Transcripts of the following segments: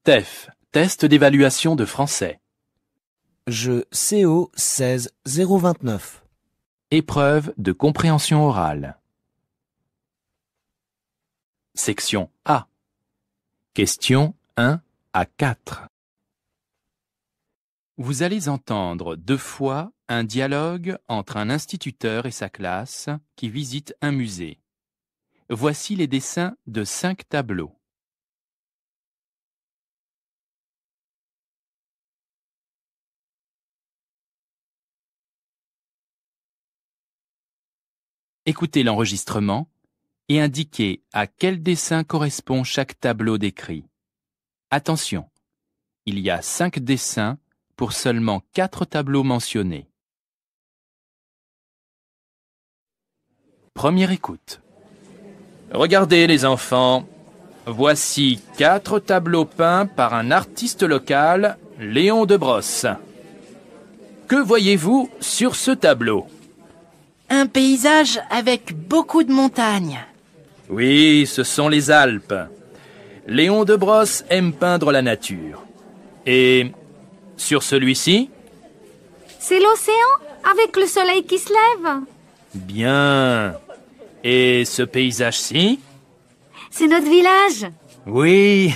TEF, test d'évaluation de français. Je CO 16 029. Épreuve de compréhension orale. Section A. Questions 1 à 4. Vous allez entendre 2 fois un dialogue entre un instituteur et sa classe qui visite un musée. Voici les dessins de 5 tableaux. Écoutez l'enregistrement et indiquez à quel dessin correspond chaque tableau décrit. Attention, il y a 5 dessins pour seulement 4 tableaux mentionnés. Première écoute. Regardez les enfants, voici 4 tableaux peints par un artiste local, Léon de Brosse. Que voyez-vous sur ce tableau ? Un paysage avec beaucoup de montagnes. Oui, ce sont les Alpes. Léon de Brosse aime peindre la nature. Et sur celui-ci ? C'est l'océan avec le soleil qui se lève. Bien. Et ce paysage-ci ? C'est notre village. Oui,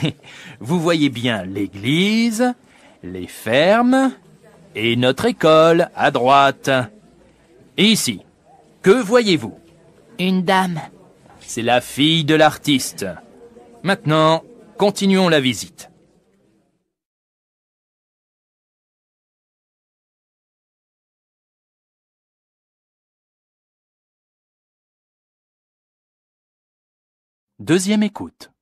vous voyez bien l'église, les fermes et notre école à droite. Et ici, que voyez-vous ? Une dame. C'est la fille de l'artiste. Maintenant, continuons la visite. Deuxième écoute.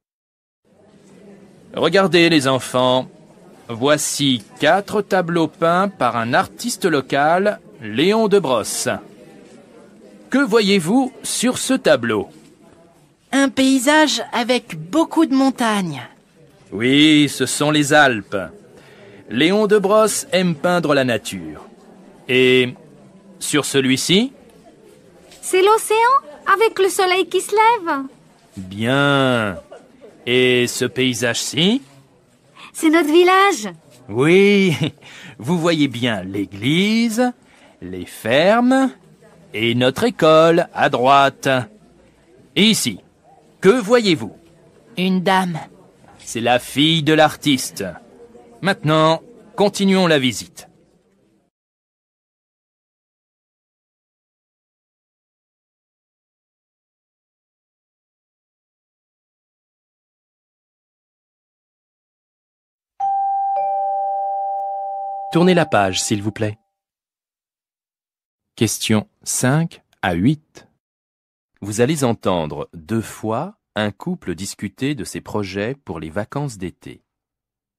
Regardez les enfants, voici 4 tableaux peints par un artiste local, Léon de Brosse. Que voyez-vous sur ce tableau ? Un paysage avec beaucoup de montagnes. Oui, ce sont les Alpes. Léon de Brosse aime peindre la nature. Et sur celui-ci ? C'est l'océan avec le soleil qui se lève. Bien. Et ce paysage-ci ? C'est notre village. Oui, vous voyez bien l'église, les fermes et notre école à droite. Et ici, que voyez-vous ? Une dame. C'est la fille de l'artiste. Maintenant, continuons la visite. Tournez la page, s'il vous plaît. Questions 5 à 8. Vous allez entendre 2 fois un couple discuter de ses projets pour les vacances d'été.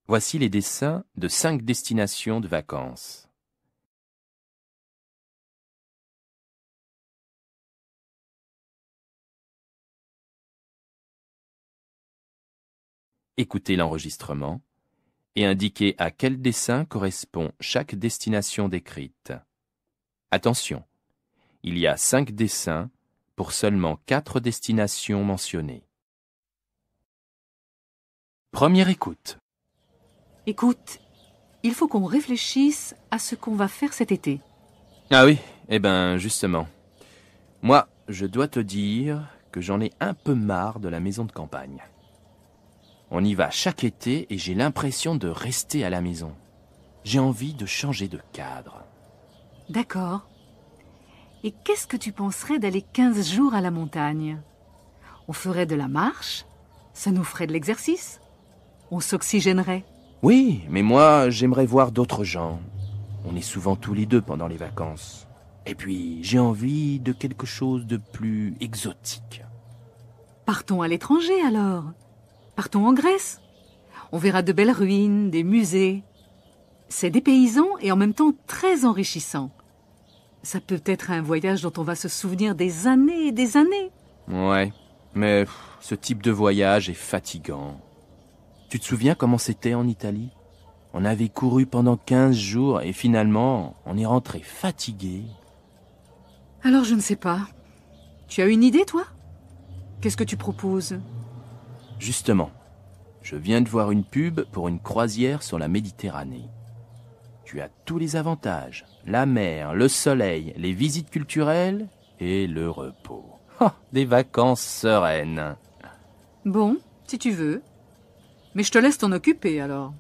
Voici les dessins de 5 destinations de vacances. Écoutez l'enregistrement et indiquez à quel dessin correspond chaque destination décrite. Attention, il y a 5 dessins pour seulement 4 destinations mentionnées. Première écoute. Écoute, il faut qu'on réfléchisse à ce qu'on va faire cet été. Ah oui, eh ben justement. Moi, je dois te dire que j'en ai un peu marre de la maison de campagne. On y va chaque été et j'ai l'impression de rester à la maison. J'ai envie de changer de cadre. D'accord. Et qu'est-ce que tu penserais d'aller 15 jours à la montagne ? On ferait de la marche, ça nous ferait de l'exercice, on s'oxygénerait. Oui, mais moi, j'aimerais voir d'autres gens. On est souvent tous les deux pendant les vacances. Et puis, j'ai envie de quelque chose de plus exotique. Partons à l'étranger alors. Partons en Grèce. On verra de belles ruines, des musées. C'est dépaysant et en même temps très enrichissant. Ça peut être un voyage dont on va se souvenir des années et des années. Ouais, mais ce type de voyage est fatigant. Tu te souviens comment c'était en Italie ? On avait couru pendant 15 jours et finalement, on est rentré fatigué. Alors je ne sais pas. Tu as une idée, toi ? Qu'est-ce que tu proposes ? Justement, Je viens de voir une pub pour une croisière sur la Méditerranée. Tu as tous les avantages, la mer, le soleil, les visites culturelles et le repos. Oh, des vacances sereines. Bon, si tu veux. Mais je te laisse t'en occuper alors.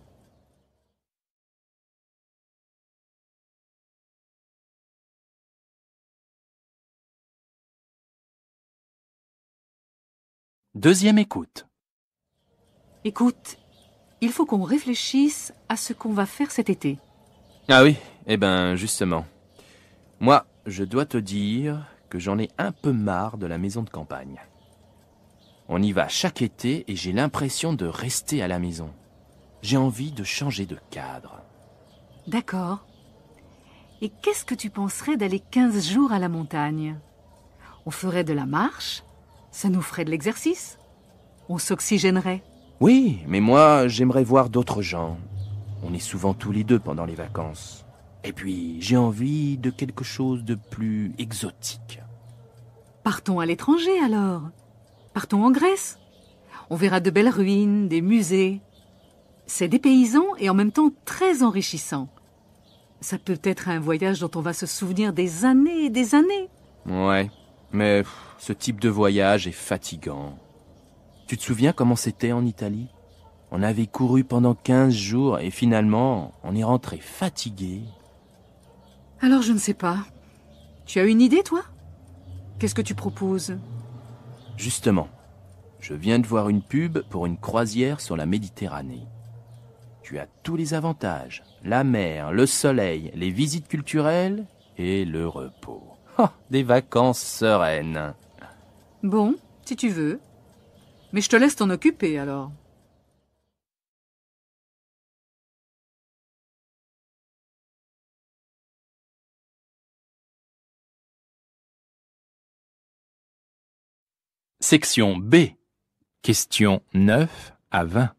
Deuxième écoute. Écoute, il faut qu'on réfléchisse à ce qu'on va faire cet été. Ah oui, justement. Moi, je dois te dire que j'en ai un peu marre de la maison de campagne. On y va chaque été et j'ai l'impression de rester à la maison. J'ai envie de changer de cadre. D'accord. Et qu'est-ce que tu penserais d'aller 15 jours à la montagne? On ferait de la marche, ça nous ferait de l'exercice. On s'oxygénerait. Oui, mais moi, j'aimerais voir d'autres gens. On est souvent tous les deux pendant les vacances. Et puis, j'ai envie de quelque chose de plus exotique. Partons à l'étranger alors. Partons en Grèce. On verra de belles ruines, des musées. C'est dépaysant et en même temps très enrichissant. Ça peut être un voyage dont on va se souvenir des années et des années. Ouais, mais ce type de voyage est fatigant. Tu te souviens comment c'était en Italie? On avait couru pendant 15 jours et finalement, on est rentré fatigué. Alors je ne sais pas. Tu as une idée, toi? Qu'est-ce que tu proposes? Justement, je viens de voir une pub pour une croisière sur la Méditerranée. Tu as tous les avantages, la mer, le soleil, les visites culturelles et le repos. Oh, des vacances sereines. Bon, si tu veux. Mais je te laisse t'en occuper alors. Section B. Questions 9 à 20.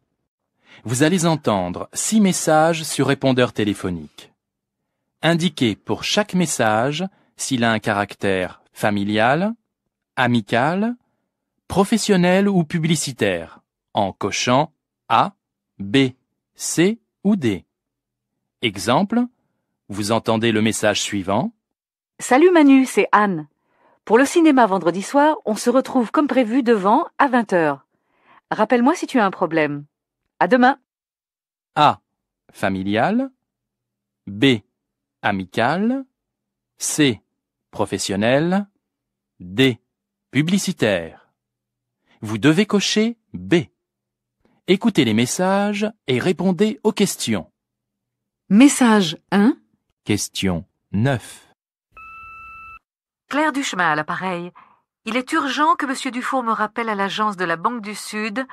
Vous allez entendre 6 messages sur répondeur téléphonique. Indiquez pour chaque message s'il a un caractère familial, amical, professionnel ou publicitaire, en cochant A, B, C ou D. Exemple, vous entendez le message suivant. Salut Manu, c'est Anne. Pour le cinéma vendredi soir, on se retrouve comme prévu devant à 20h. Rappelle-moi si tu as un problème. À demain. A, familial, B, amical, C, professionnel, D, publicitaire. Vous devez cocher B. Écoutez les messages et répondez aux questions. Message 1. Question 9. Claire Duchemin à l'appareil. Il est urgent que Monsieur Dufour me rappelle à l'agence de la Banque du Sud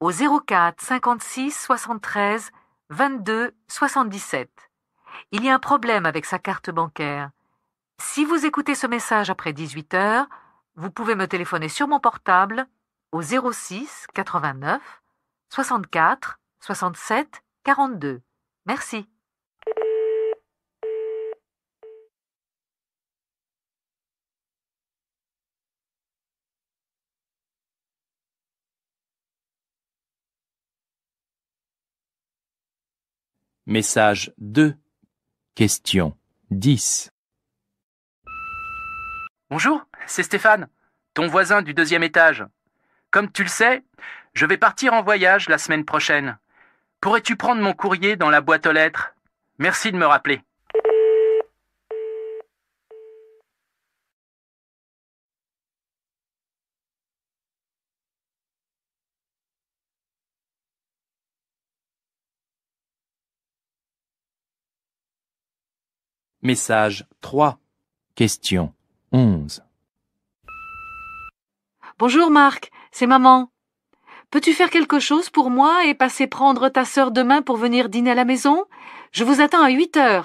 au 04 56 73 22 77. Il y a un problème avec sa carte bancaire. Si vous écoutez ce message après 18h, vous pouvez me téléphoner sur mon portable au 06 89 64 67 42. Merci. Message 2. Question 10. Bonjour, c'est Stéphane, ton voisin du 2e étage. Comme tu le sais, je vais partir en voyage la semaine prochaine. Pourrais-tu prendre mon courrier dans la boîte aux lettres? Merci de me rappeler. Message 3. Question 11. Bonjour Marc, c'est maman. Peux-tu faire quelque chose pour moi et passer prendre ta sœur demain pour venir dîner à la maison? Je vous attends à 8h.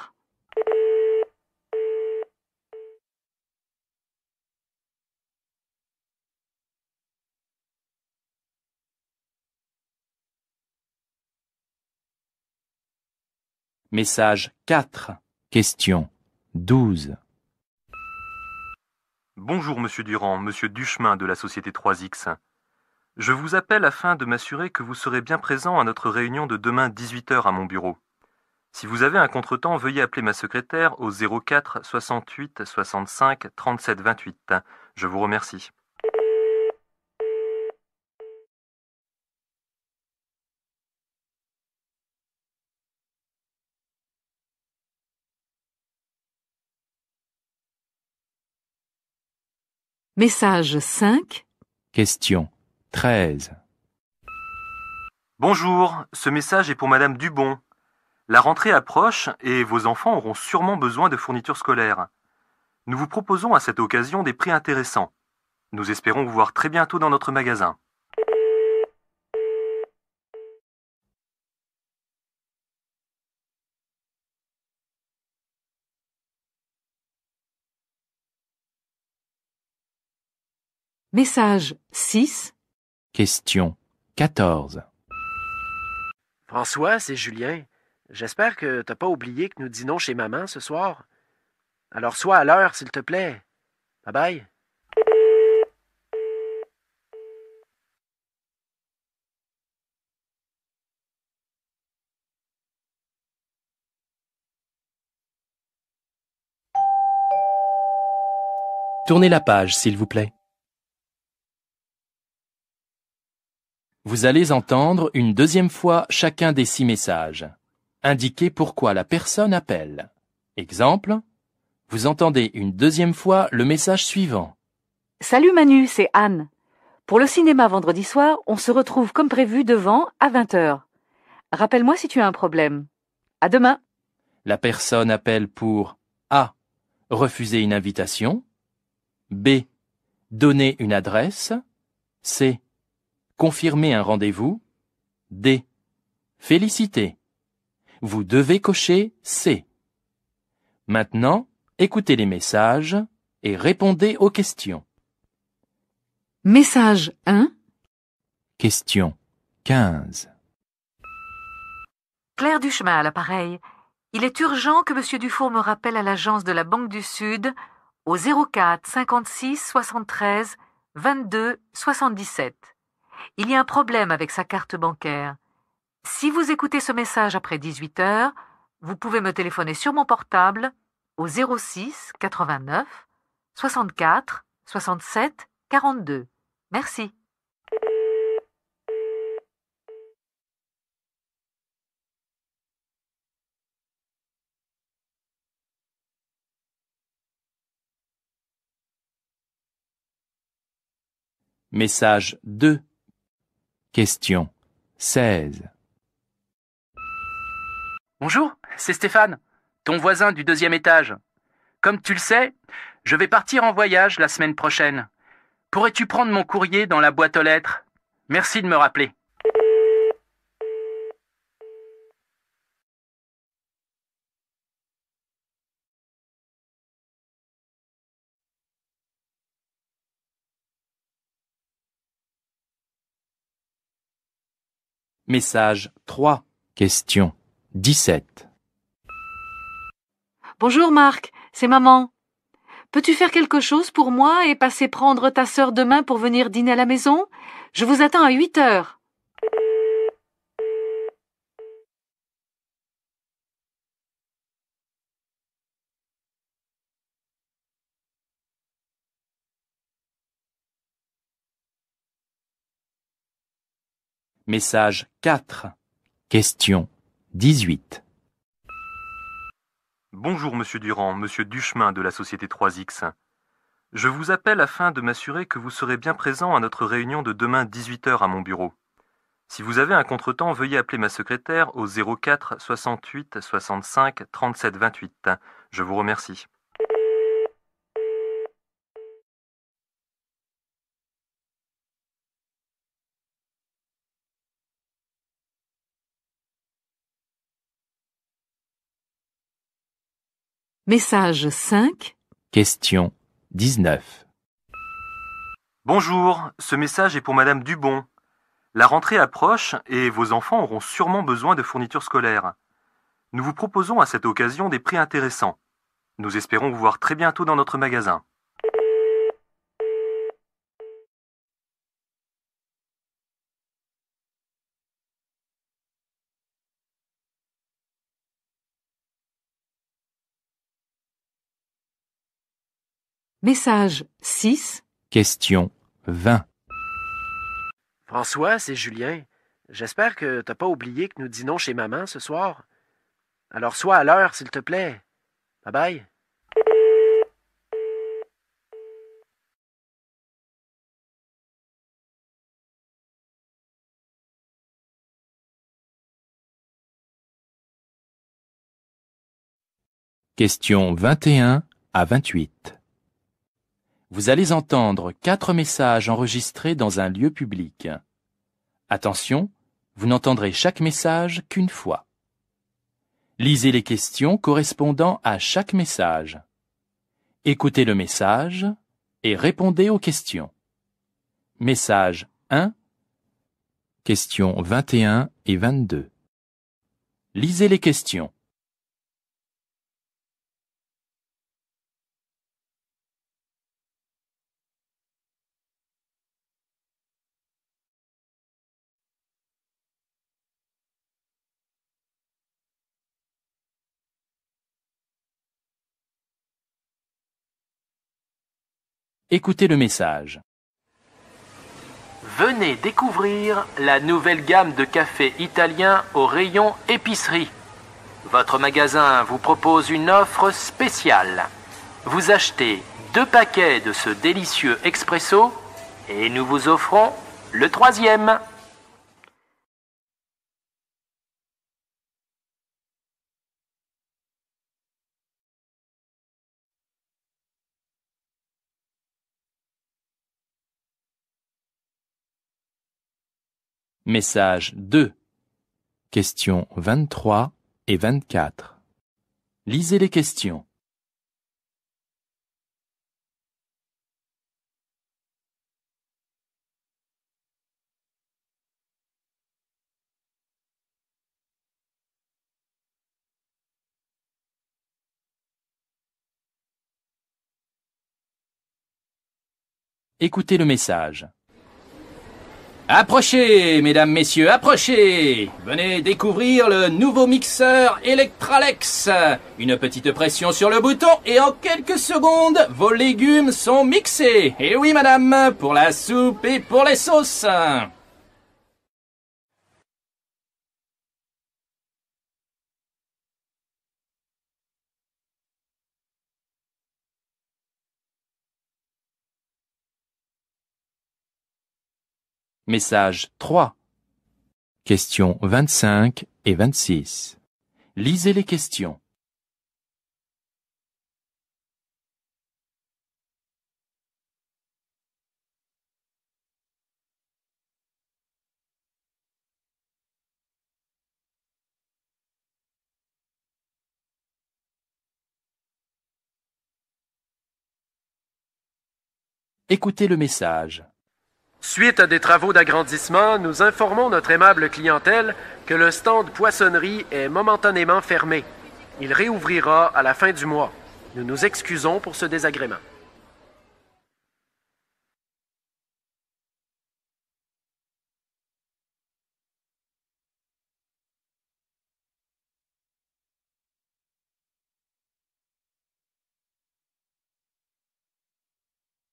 Message 4. Question 12. Bonjour Monsieur Durand, Monsieur Duchemin de la société 3X. Je vous appelle afin de m'assurer que vous serez bien présent à notre réunion de demain 18h à mon bureau. Si vous avez un contretemps, veuillez appeler ma secrétaire au 04 68 65 37 28. Je vous remercie. Message 5. Question 13. Bonjour, ce message est pour Madame Dubon. La rentrée approche et vos enfants auront sûrement besoin de fournitures scolaires. Nous vous proposons à cette occasion des prix intéressants. Nous espérons vous voir très bientôt dans notre magasin. Message 6. Question 14. François, c'est Julien. J'espère que t'as pas oublié que nous dînons chez maman ce soir. Alors sois à l'heure, s'il te plaît. Bye bye. Tournez la page, s'il vous plaît. Vous allez entendre une deuxième fois chacun des 6 messages. Indiquez pourquoi la personne appelle. Exemple, vous entendez une deuxième fois le message suivant. Salut Manu, c'est Anne. Pour le cinéma vendredi soir, on se retrouve comme prévu devant à 20h. Rappelle-moi si tu as un problème. À demain. La personne appelle pour A. Refuser une invitation. B. Donner une adresse. C. Confirmer un rendez-vous. D. Féliciter. Vous devez cocher C. Maintenant, écoutez les messages et répondez aux questions. Message 1. Question 15. Claire Duchemin à l'appareil. Il est urgent que M. Dufour me rappelle à l'agence de la Banque du Sud au 04 56 73 22 77. Il y a un problème avec sa carte bancaire. Si vous écoutez ce message après 18h, vous pouvez me téléphoner sur mon portable au 06 89 64 67 42. Merci. Message 2. Question 16. Bonjour, c'est Stéphane, ton voisin du 2e étage. Comme tu le sais, je vais partir en voyage la semaine prochaine. Pourrais-tu prendre mon courrier dans la boîte aux lettres? Merci de me rappeler. Message 3. Question 17. Bonjour Marc, c'est maman. Peux-tu faire quelque chose pour moi et passer prendre ta sœur demain pour venir dîner à la maison? Je vous attends à 8h. Message 4. Question 18. Bonjour Monsieur Durand, Monsieur Duchemin de la société 3X. Je vous appelle afin de m'assurer que vous serez bien présent à notre réunion de demain 18h à mon bureau. Si vous avez un contretemps, veuillez appeler ma secrétaire au 04 68 65 37 28. Je vous remercie. Message 5. Question 19. Bonjour, ce message est pour Madame Dubon. La rentrée approche et vos enfants auront sûrement besoin de fournitures scolaires. Nous vous proposons à cette occasion des prix intéressants. Nous espérons vous voir très bientôt dans notre magasin. Message 6. Question 20. François, c'est Julien. J'espère que t'as pas oublié que nous dînons chez maman ce soir. Alors sois à l'heure, s'il te plaît. Bye bye. Questions 21 à 28. Vous allez entendre 4 messages enregistrés dans un lieu public. Attention, vous n'entendrez chaque message qu'une fois. Lisez les questions correspondant à chaque message. Écoutez le message et répondez aux questions. Message 1, questions 21 et 22. Lisez les questions. Écoutez le message. Venez découvrir la nouvelle gamme de café italien au rayon épicerie. Votre magasin vous propose une offre spéciale. Vous achetez 2 paquets de ce délicieux expresso et nous vous offrons le 3e. Message 2. Questions 23 et 24. Lisez les questions. Écoutez le message. Approchez, mesdames, messieurs, approchez! Venez découvrir le nouveau mixeur Electralex. Une petite pression sur le bouton et en quelques secondes, vos légumes sont mixés. Et oui, madame, pour la soupe et pour les sauces. Message 3. Questions 25 et 26. Lisez les questions. Écoutez le message. Suite à des travaux d'agrandissement, nous informons notre aimable clientèle que le stand poissonnerie est momentanément fermé. Il réouvrira à la fin du mois. Nous nous excusons pour ce désagrément.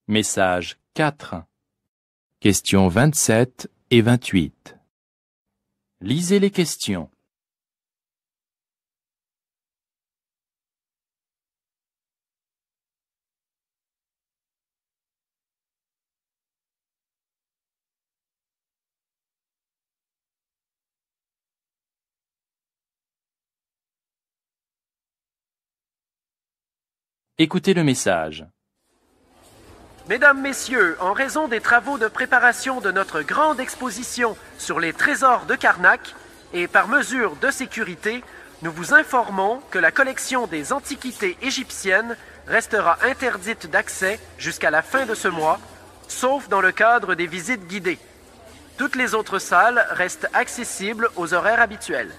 Message 4. Questions 27 et 28. Lisez les questions. Écoutez le message. Mesdames, Messieurs, en raison des travaux de préparation de notre grande exposition sur les trésors de Karnak et par mesure de sécurité, nous vous informons que la collection des antiquités égyptiennes restera interdite d'accès jusqu'à la fin de ce mois, sauf dans le cadre des visites guidées. Toutes les autres salles restent accessibles aux horaires habituels.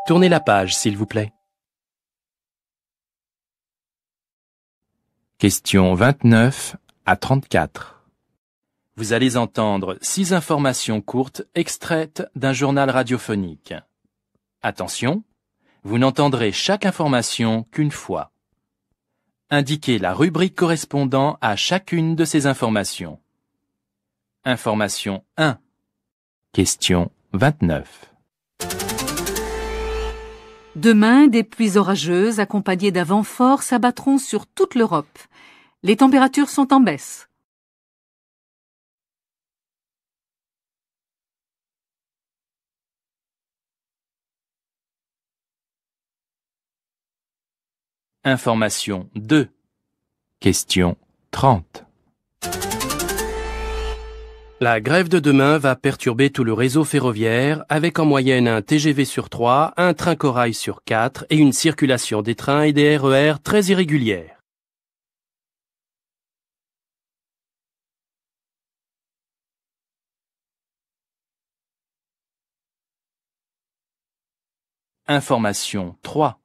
Tournez la page, s'il vous plaît. Questions 29 à 34. Vous allez entendre 6 informations courtes extraites d'un journal radiophonique. Attention, vous n'entendrez chaque information qu'une fois. Indiquez la rubrique correspondant à chacune de ces informations. Information 1. Question 29. Demain, des pluies orageuses accompagnées d'un vent fort s'abattront sur toute l'Europe. Les températures sont en baisse. Information 2. Question 30. La grève de demain va perturber tout le réseau ferroviaire avec en moyenne un TGV sur 3, un train corail sur 4 et une circulation des trains et des RER très irrégulière. Information 3.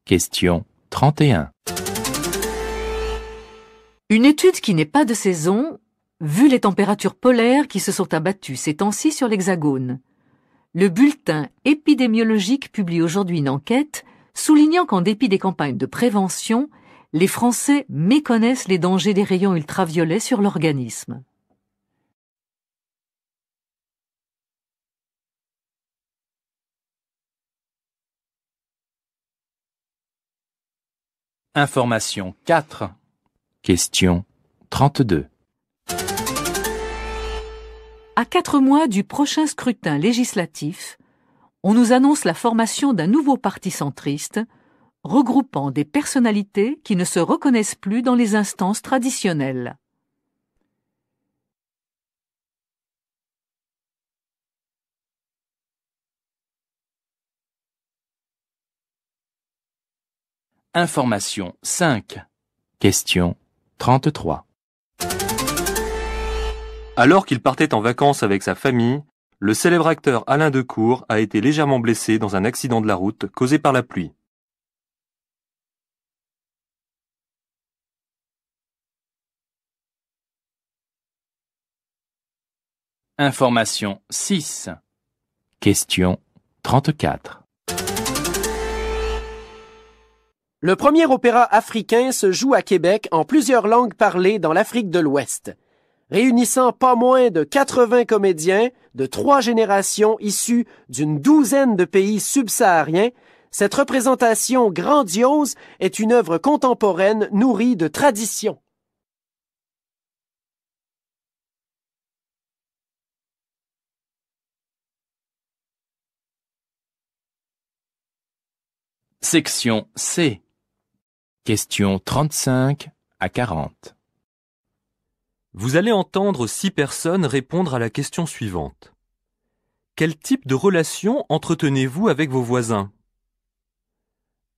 Question 31. Une étude qui n'est pas de saison, vu les températures polaires qui se sont abattues ces temps-ci sur l'Hexagone. Le bulletin épidémiologique publie aujourd'hui une enquête soulignant qu'en dépit des campagnes de prévention, les Français méconnaissent les dangers des rayons ultraviolets sur l'organisme. Information 4. Question 32. À 4 mois du prochain scrutin législatif, on nous annonce la formation d'un nouveau parti centriste, regroupant des personnalités qui ne se reconnaissent plus dans les instances traditionnelles. Information 5. Question 33. Alors qu'il partait en vacances avec sa famille, le célèbre acteur Alain Decour a été légèrement blessé dans un accident de la route causé par la pluie. Information 6. Question 34. Le premier opéra africain se joue à Québec en plusieurs langues parlées dans l'Afrique de l'Ouest. Réunissant pas moins de 80 comédiens de 3 générations issus d'une douzaine de pays subsahariens, cette représentation grandiose est une œuvre contemporaine nourrie de tradition. Section C. Questions 35 à 40. Vous allez entendre 6 personnes répondre à la question suivante. Quel type de relation entretenez-vous avec vos voisins?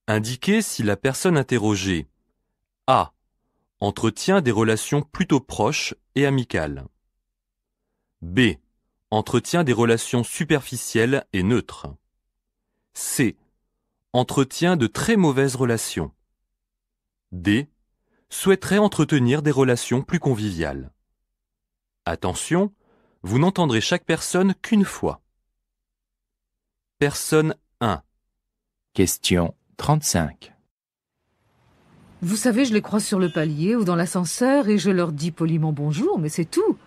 Indiquez si la personne interrogée A. Entretient des relations plutôt proches et amicales. B. Entretient des relations superficielles et neutres. C. Entretient de très mauvaises relations. D. Souhaiterait entretenir des relations plus conviviales. Attention, vous n'entendrez chaque personne qu'une fois. Personne 1. Question 35. Vous savez, je les croise sur le palier ou dans l'ascenseur et je leur dis poliment bonjour, mais c'est tout.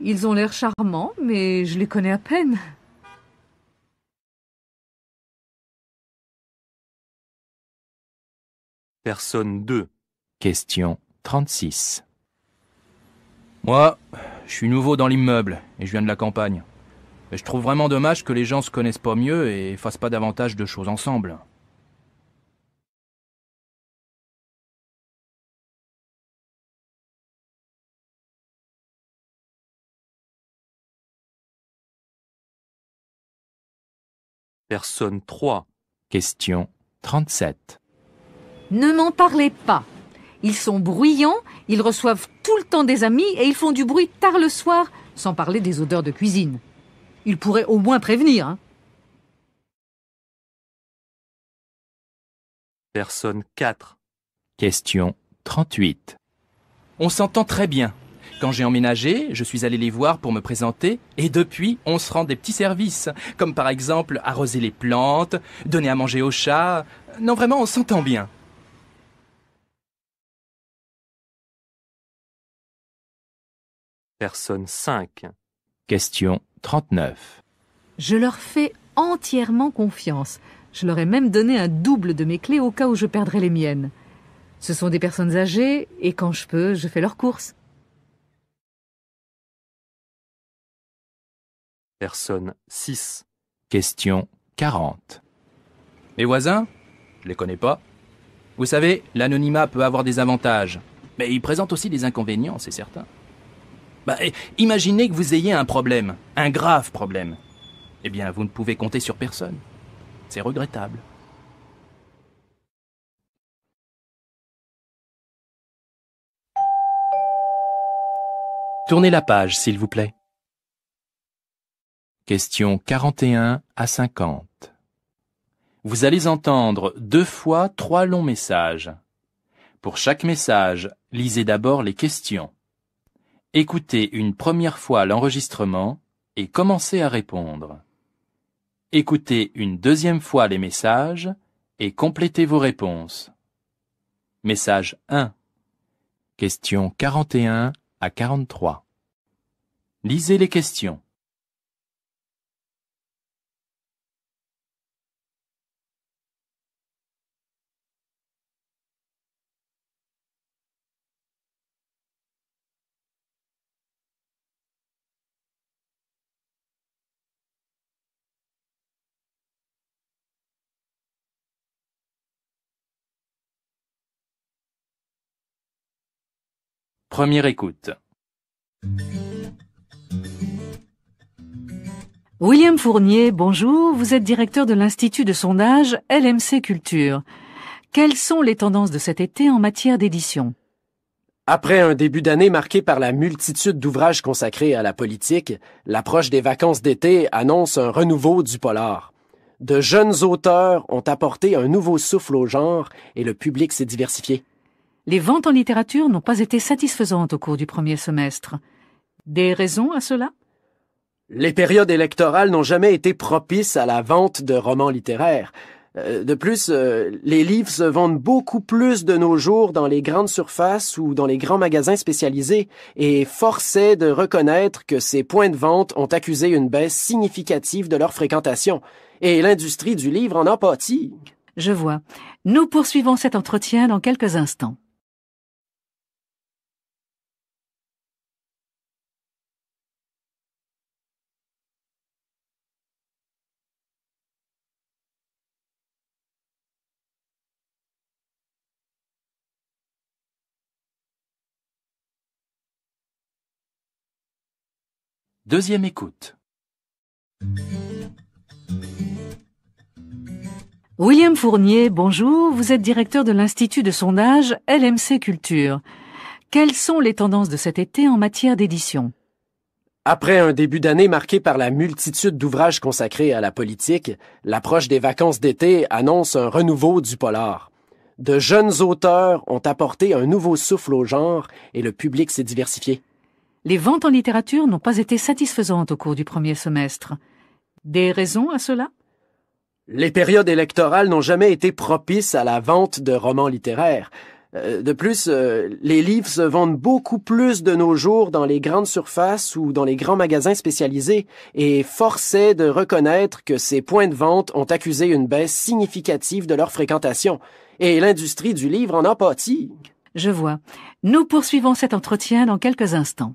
Ils ont l'air charmants, mais je les connais à peine. Personne 2. Question 36. Moi, je suis nouveau dans l'immeuble et je viens de la campagne. Et je trouve vraiment dommage que les gens se connaissent pas mieux et fassent pas davantage de choses ensemble. Personne 3. Question 37. Ne m'en parlez pas. Ils sont bruyants, ils reçoivent tout le temps des amis et ils font du bruit tard le soir, sans parler des odeurs de cuisine. Ils pourraient au moins prévenir, hein. Personne 4. Question 38. On s'entend très bien. Quand j'ai emménagé, je suis allé les voir pour me présenter, et depuis, on se rend des petits services, comme par exemple arroser les plantes, donner à manger aux chats. Non, vraiment, on s'entend bien. Personne 5. Question 39. Je leur fais entièrement confiance. Je leur ai même donné un double de mes clés au cas où je perdrais les miennes. Ce sont des personnes âgées et quand je peux, je fais leurs courses. Personne 6. Question 40. Mes voisins, je les connais pas. Vous savez, l'anonymat peut avoir des avantages, mais il présente aussi des inconvénients, c'est certain. Imaginez que vous ayez un problème, un grave problème. Eh bien, vous ne pouvez compter sur personne. C'est regrettable. Tournez la page, s'il vous plaît. Questions 41 à 50. Vous allez entendre 2 fois 3 longs messages. Pour chaque message, lisez d'abord les questions. Écoutez une première fois l'enregistrement et commencez à répondre. Écoutez une deuxième fois les messages et complétez vos réponses. Message 1. Questions 41 à 43. Lisez les questions. Première écoute. William Fournier, bonjour. Vous êtes directeur de l'Institut de sondage LMC Culture. Quelles sont les tendances de cet été en matière d'édition? Après un début d'année marqué par la multitude d'ouvrages consacrés à la politique, l'approche des vacances d'été annonce un renouveau du polar. De jeunes auteurs ont apporté un nouveau souffle au genre et le public s'est diversifié. Les ventes en littérature n'ont pas été satisfaisantes au cours du premier semestre. Des raisons à cela? Les périodes électorales n'ont jamais été propices à la vente de romans littéraires. De plus, les livres se vendent beaucoup plus de nos jours dans les grandes surfaces ou dans les grands magasins spécialisés, et force est de reconnaître que ces points de vente ont accusé une baisse significative de leur fréquentation, et l'industrie du livre en a pâti. Je vois. Nous poursuivons cet entretien dans quelques instants. Deuxième écoute. William Fournier, bonjour. Vous êtes directeur de l'Institut de sondage LMC Culture. Quelles sont les tendances de cet été en matière d'édition? Après un début d'année marqué par la multitude d'ouvrages consacrés à la politique, l'approche des vacances d'été annonce un renouveau du polar. De jeunes auteurs ont apporté un nouveau souffle au genre et le public s'est diversifié. Les ventes en littérature n'ont pas été satisfaisantes au cours du premier semestre. Des raisons à cela? Les périodes électorales n'ont jamais été propices à la vente de romans littéraires. De plus, les livres se vendent beaucoup plus de nos jours dans les grandes surfaces ou dans les grands magasins spécialisés, et force est de reconnaître que ces points de vente ont accusé une baisse significative de leur fréquentation, et l'industrie du livre en a pâti. Je vois. Nous poursuivons cet entretien dans quelques instants.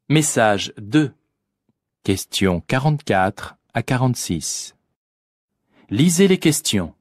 Message 2. Questions 44 à 46. Lisez les questions.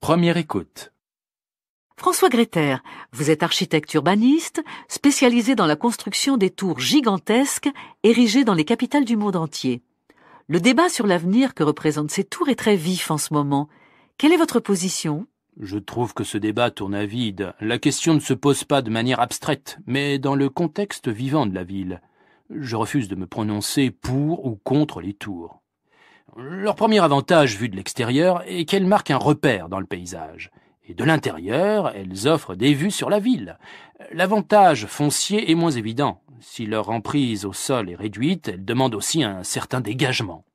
Première écoute. François Gréter, vous êtes architecte urbaniste, spécialisé dans la construction des tours gigantesques érigées dans les capitales du monde entier. Le débat sur l'avenir que représentent ces tours est très vif en ce moment. Quelle est votre position ? Je trouve que ce débat tourne à vide. La question ne se pose pas de manière abstraite, mais dans le contexte vivant de la ville. Je refuse de me prononcer pour ou contre les tours. Leur premier avantage vu de l'extérieur est qu'elles marquent un repère dans le paysage. Et de l'intérieur, elles offrent des vues sur la ville. L'avantage foncier est moins évident. Si leur emprise au sol est réduite, elles demandent aussi un certain dégagement.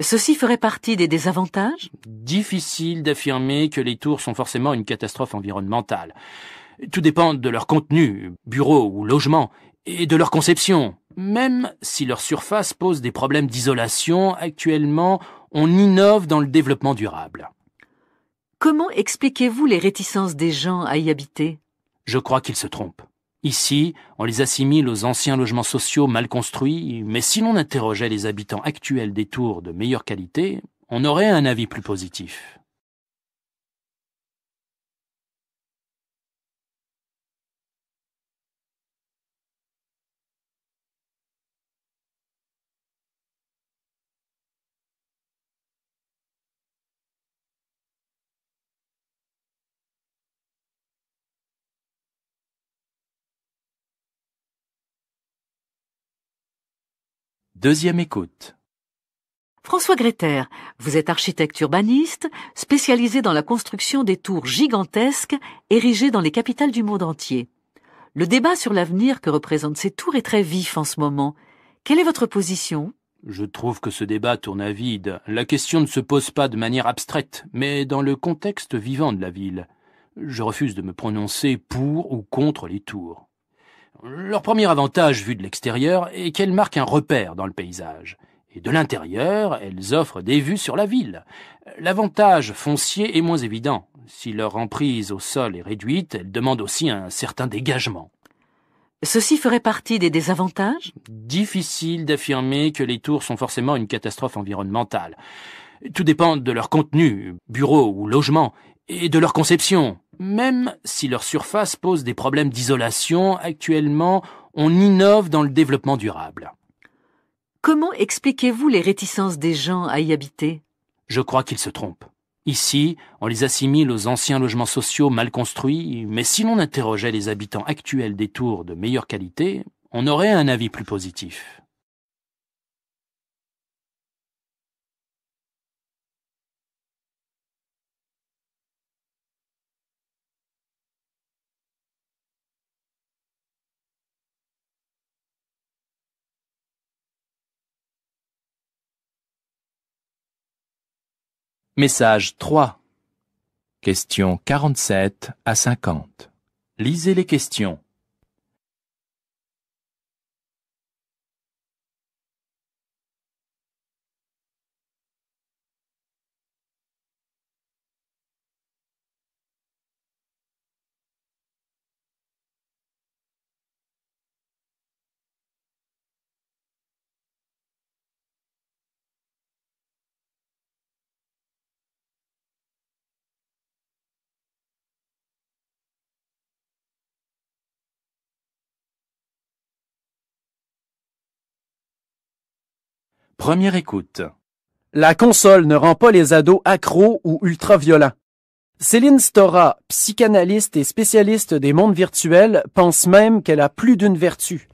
Ceci ferait partie des désavantages ? Difficile d'affirmer que les tours sont forcément une catastrophe environnementale. Tout dépend de leur contenu, bureau ou logement, et de leur conception. Même si leur surface pose des problèmes d'isolation, actuellement, on innove dans le développement durable. Comment expliquez-vous les réticences des gens à y habiter ? Je crois qu'ils se trompent. Ici, on les assimile aux anciens logements sociaux mal construits, mais si l'on interrogeait les habitants actuels des tours de meilleure qualité, on aurait un avis plus positif. Deuxième écoute. François Gréter, vous êtes architecte urbaniste, spécialisé dans la construction des tours gigantesques érigées dans les capitales du monde entier. Le débat sur l'avenir que représentent ces tours est très vif en ce moment. Quelle est votre position ? Je trouve que ce débat tourne à vide. La question ne se pose pas de manière abstraite, mais dans le contexte vivant de la ville. Je refuse de me prononcer pour ou contre les tours. Leur premier avantage vu de l'extérieur est qu'elles marquent un repère dans le paysage. Et de l'intérieur, elles offrent des vues sur la ville. L'avantage foncier est moins évident. Si leur emprise au sol est réduite, elles demandent aussi un certain dégagement. Ceci ferait partie des désavantages ? Difficile d'affirmer que les tours sont forcément une catastrophe environnementale. Tout dépend de leur contenu, bureau ou logement, et de leur conception. Même si leur surface pose des problèmes d'isolation, actuellement, on innove dans le développement durable. Comment expliquez-vous les réticences des gens à y habiter ? Je crois qu'ils se trompent. Ici, on les assimile aux anciens logements sociaux mal construits, mais si l'on interrogeait les habitants actuels des tours de meilleure qualité, on aurait un avis plus positif. Message 3. Questions 47 à 50. Lisez les questions. Première écoute. La console ne rend pas les ados accros ou ultra-violents. Céline Stora, psychanalyste et spécialiste des mondes virtuels, pense même qu'elle a plus d'une vertu.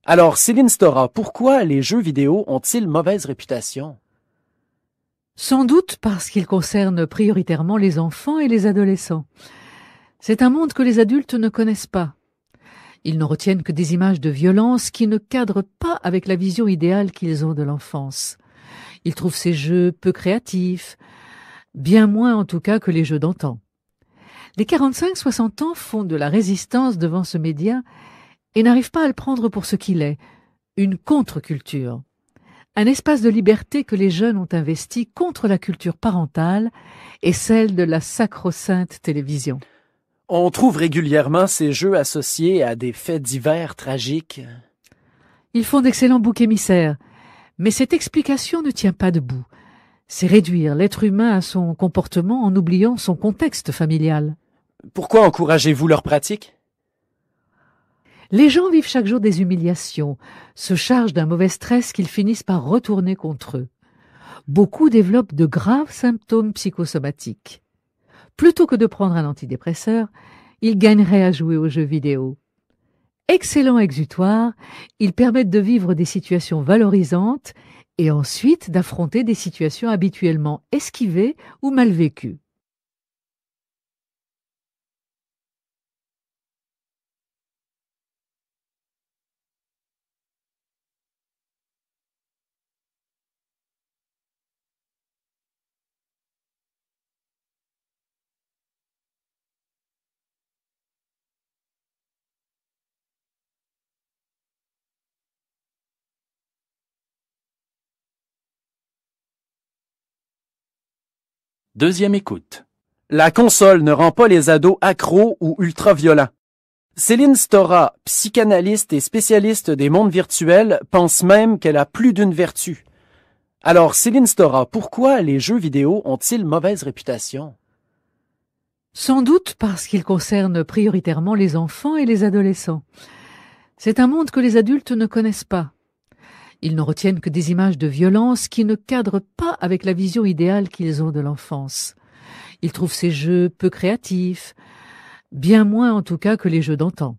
Alors, Céline Stora, pourquoi les jeux vidéo ont-ils mauvaise réputation? Sans doute parce qu'ils concernent prioritairement les enfants et les adolescents. C'est un monde que les adultes ne connaissent pas. Ils ne retiennent que des images de violence qui ne cadrent pas avec la vision idéale qu'ils ont de l'enfance. Ils trouvent ces jeux peu créatifs, bien moins en tout cas que les jeux d'antan. Les 45-60 ans font de la résistance devant ce média et n'arrivent pas à le prendre pour ce qu'il est, une contre-culture. Un espace de liberté que les jeunes ont investi contre la culture parentale et celle de la sacro-sainte télévision. On trouve régulièrement ces jeux associés à des faits divers tragiques. Ils font d'excellents boucs émissaires, mais cette explication ne tient pas debout. C'est réduire l'être humain à son comportement en oubliant son contexte familial. Pourquoi encouragez-vous leur pratique? Les gens vivent chaque jour des humiliations, se chargent d'un mauvais stress qu'ils finissent par retourner contre eux. Beaucoup développent de graves symptômes psychosomatiques. Plutôt que de prendre un antidépresseur, ils gagneraient à jouer aux jeux vidéo. Excellents exutoires, ils permettent de vivre des situations valorisantes et ensuite d'affronter des situations habituellement esquivées ou mal vécues. Deuxième écoute. La console ne rend pas les ados accros ou ultra-violents. Céline Stora, psychanalyste et spécialiste des mondes virtuels, pense même qu'elle a plus d'une vertu. Alors, Céline Stora, pourquoi les jeux vidéo ont-ils mauvaise réputation? Sans doute parce qu'ils concernent prioritairement les enfants et les adolescents. C'est un monde que les adultes ne connaissent pas. Ils ne retiennent que des images de violence qui ne cadrent pas avec la vision idéale qu'ils ont de l'enfance. Ils trouvent ces jeux peu créatifs, bien moins en tout cas que les jeux d'antan.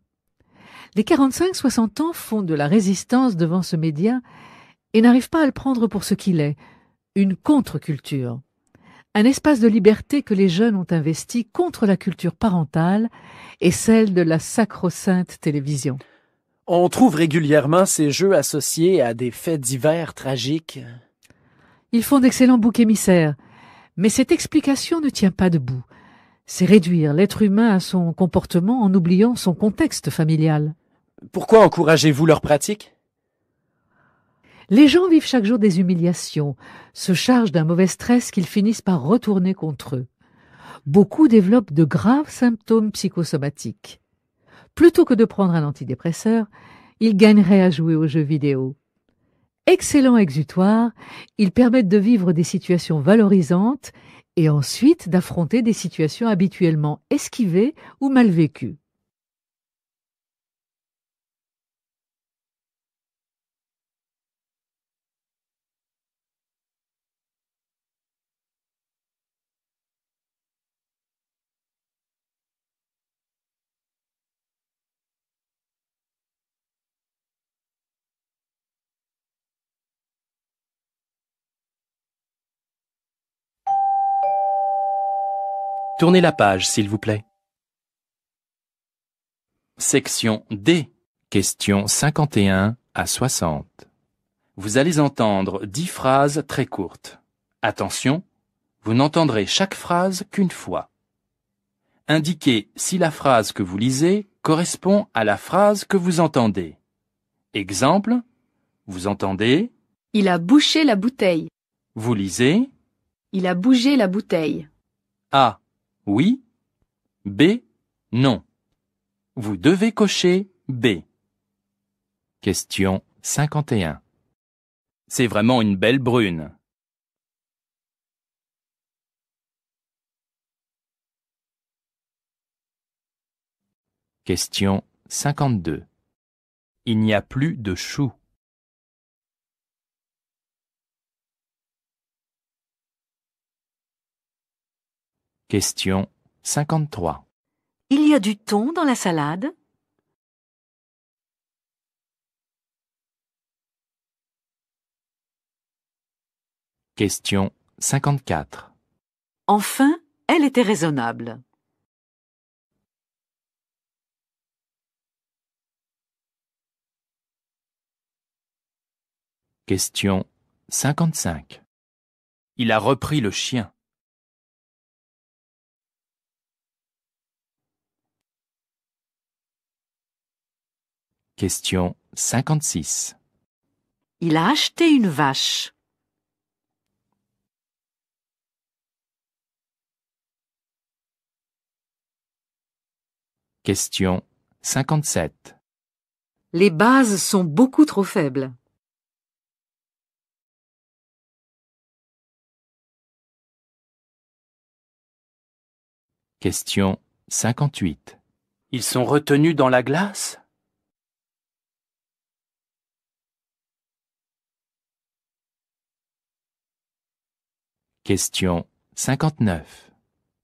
Les 45-60 ans font de la résistance devant ce média et n'arrivent pas à le prendre pour ce qu'il est, une contre-culture. Un espace de liberté que les jeunes ont investi contre la culture parentale et celle de la sacro-sainte télévision. On trouve régulièrement ces jeux associés à des faits divers tragiques. Ils font d'excellents boucs émissaires, mais cette explication ne tient pas debout. C'est réduire l'être humain à son comportement en oubliant son contexte familial. Pourquoi encouragez-vous leur pratique? Les gens vivent chaque jour des humiliations, se chargent d'un mauvais stress qu'ils finissent par retourner contre eux. Beaucoup développent de graves symptômes psychosomatiques. Plutôt que de prendre un antidépresseur, ils gagneraient à jouer aux jeux vidéo. Excellents exutoires, ils permettent de vivre des situations valorisantes et ensuite d'affronter des situations habituellement esquivées ou mal vécues. Tournez la page, s'il vous plaît. Section D, questions 51 à 60. Vous allez entendre 10 phrases très courtes. Attention, vous n'entendrez chaque phrase qu'une fois. Indiquez si la phrase que vous lisez correspond à la phrase que vous entendez. Exemple, vous entendez. Il a bouché la bouteille. Vous lisez. Il a bougé la bouteille. A. Oui. B. Non. Vous devez cocher B. Question 51. C'est vraiment une belle brune. Question 52. Il n'y a plus de choux. Question 53. Il y a du thon dans la salade? Question 54. Enfin, elle était raisonnable. Question 55. Il a repris le chien. Question 56. Il a acheté une vache. Question 57. Les bases sont beaucoup trop faibles. Question 58. Ils sont retenus dans la glace? Question 59.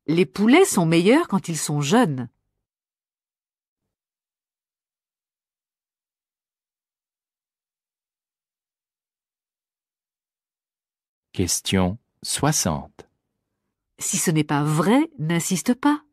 Les poulets sont meilleurs quand ils sont jeunes. Question 60. Si ce n'est pas vrai, n'insiste pas.